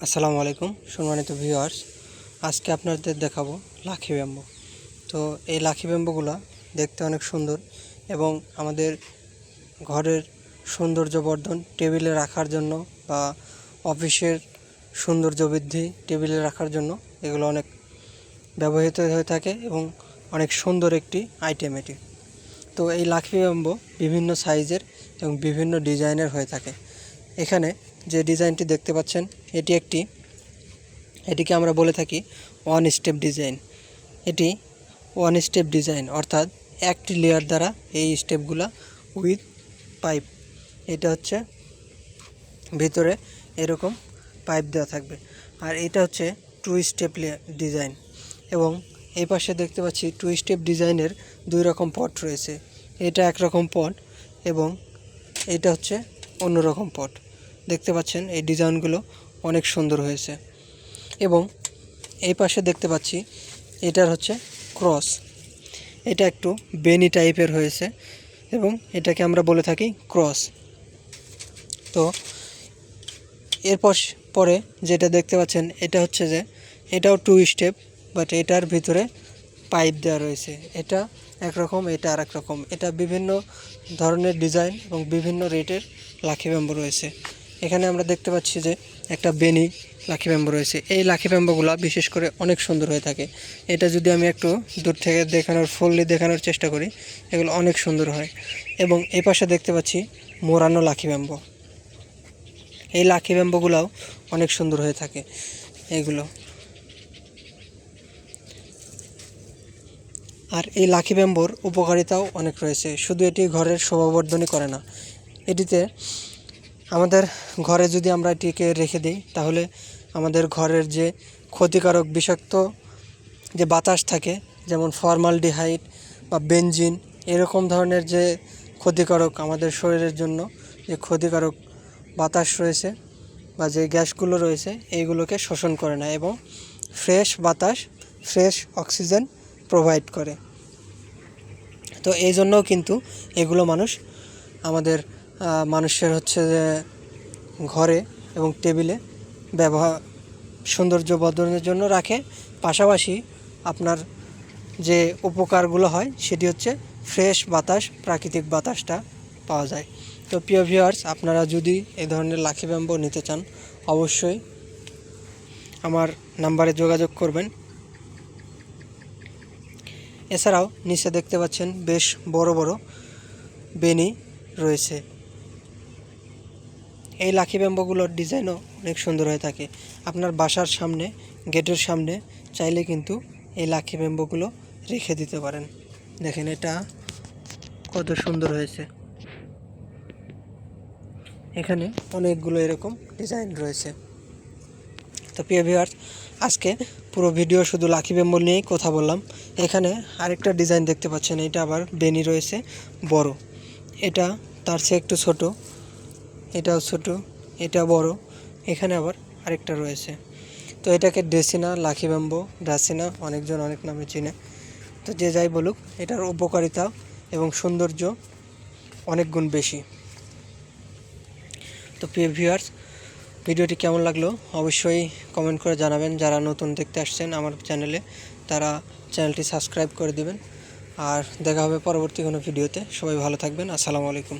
আসসালামু আলাইকুম সম্মানিত ভিউয়ার্স। আজকে আপনাদের দেখাবো লাকি ব্যাম্বো। তো এই লাকি ব্যাম্বোগুলো দেখতে অনেক সুন্দর এবং আমাদের ঘরের সৌন্দর্য বর্ধন, টেবিলে রাখার জন্য বা অফিসের সৌন্দর্য বৃদ্ধি টেবিলে রাখার জন্য এগুলো অনেক ব্যবহৃত হয়ে থাকে এবং অনেক সুন্দর একটি আইটেম এটি। তো এই লাকি ব্যাম্বো বিভিন্ন সাইজের এবং বিভিন্ন ডিজাইনের হয়ে থাকে। এখানে যে ডিজাইনটি দেখতে পাচ্ছেন এটিকে আমরা বলে থাকি ওয়ান স্টেপ ডিজাইন। এটি ওয়ান স্টেপ ডিজাইন অর্থাৎ একটি লেয়ার দ্বারা এই স্টেপগুলা উইথ পাইপ, এটা হচ্ছে ভিতরে এরকম পাইপ দেওয়া থাকবে। আর এটা হচ্ছে টু স্টেপ ডিজাইন এবং এই পাশে দেখতে পাচ্ছি টু স্টেপ ডিজাইনের দুই রকম পট রয়েছে। এটা একরকম পট এবং এটা হচ্ছে অন্যরকম পট। দেখতে পাচ্ছেন এই ডিজাইনগুলো অনেক সুন্দর হয়েছে। এবং এই পাশে দেখতে পাচ্ছি এটার হচ্ছে ক্রস, এটা একটু বেনি টাইপের হয়েছে এবং এটাকে আমরা বলে থাকি ক্রস। তো পরে যেটা দেখতে পাচ্ছেন এটা হচ্ছে যে এটাও টু স্টেপ, বাট এটার ভিতরে পাইপ দেওয়া রয়েছে। এটা একরকম, এটা আর এক রকম। এটা বিভিন্ন ধরনের ডিজাইন এবং বিভিন্ন রেটের লাকি ব্যাম্বো রয়েছে। এখানে আমরা দেখতে পাচ্ছি যে একটা বেনি লাকি ব্যাম্বো রয়েছে। এই লাকি ব্যাম্বোগুলো বিশেষ করে অনেক সুন্দর হয়ে থাকে। এটা যদি আমি একটু দূর থেকে ফুললি দেখানোর চেষ্টা করি, এগুলো অনেক সুন্দর হয়। এবং এই পাশে দেখতে পাচ্ছি মোড়ানো লাকি ব্যাম্বো। এই লাকি ব্যাম্বোগুলোও অনেক সুন্দর হয়ে থাকে এইগুলো। আর এই লাকি ব্যাম্বোর উপকারিতাও অনেক রয়েছে। শুধু এটি ঘরের শোভাবর্ধনই করে না, এটিতে আমাদের ঘরে যদি আমরা এটিকে রেখে দিই তাহলে আমাদের ঘরের যে ক্ষতিকারক বিষাক্ত যে বাতাস থাকে, যেমন ফর্মালডিহাইড বা বেনজিন, এরকম ধরনের যে ক্ষতিকারক আমাদের শরীরের জন্য যে ক্ষতিকারক বাতাস রয়েছে বা যে গ্যাসগুলো রয়েছে, এইগুলোকে শোষণ করে না এবং ফ্রেশ বাতাস, ফ্রেশ অক্সিজেন প্রোভাইড করে। তো এই জন্যও কিন্তু এগুলো আমাদের মানুষের হচ্ছে যে ঘরে এবং টেবিলে সৌন্দর্য বর্ধনের জন্য রাখে। পাশাপাশি আপনার যে উপকারগুলো হয় সেটি হচ্ছে ফ্রেশ বাতাস, প্রাকৃতিক বাতাসটা পাওয়া যায়। তো প্রিয় ভিউয়ার্স, আপনারা যদি এই ধরনের লাকি ব্যাম্বো নিতে চান অবশ্যই আমার নাম্বারে যোগাযোগ করবেন। এছাড়াও নিচে দেখতে পাচ্ছেন বেশ বড় বড় বেনি রয়েছে। এই লাকি ব্যাম্বোগুলোর ডিজাইনও অনেক সুন্দর হয়ে থাকে। আপনার বাসার সামনে, গেটের সামনে চাইলে কিন্তু এই লাকি ব্যাম্বোগুলো রেখে দিতে পারেন। দেখেন এটা কত সুন্দর হয়েছে। এখানে অনেকগুলো এরকম ডিজাইন রয়েছে। তো প্রিয় ভিউয়ার্স, আজকে পুরো ভিডিও শুধু লাকি ব্যাম্বো নিয়েই কথা বললাম। এখানে আরেকটা ডিজাইন দেখতে পাচ্ছেন, এটা আবার বেনি রয়েছে বড়। এটা তার চেয়ে একটু ছোট, এটাও ছোট, এটা বড়। এখানে আবার আরেকটা রয়েছে। তো এটাকে ড্রেসিনা, লাকি ব্যাম্বো, ড্রাসিনা, অনেকজন অনেক নামে চিনে। তো যে যাই বলুক, এটার উপকারিতা এবং সৌন্দর্য অনেক গুণ বেশি। তো প্রিয় ভিউয়ার্স, ভিডিওটি কেমন লাগলো অবশ্যই কমেন্ট করে জানাবেন। যারা নতুন দেখতে আসছেন আমার চ্যানেলে, তারা চ্যানেলটি সাবস্ক্রাইব করে দেবেন। আর দেখা হবে পরবর্তী কোনো ভিডিওতে। সবাই ভালো থাকবেন। আসসালামু আলাইকুম।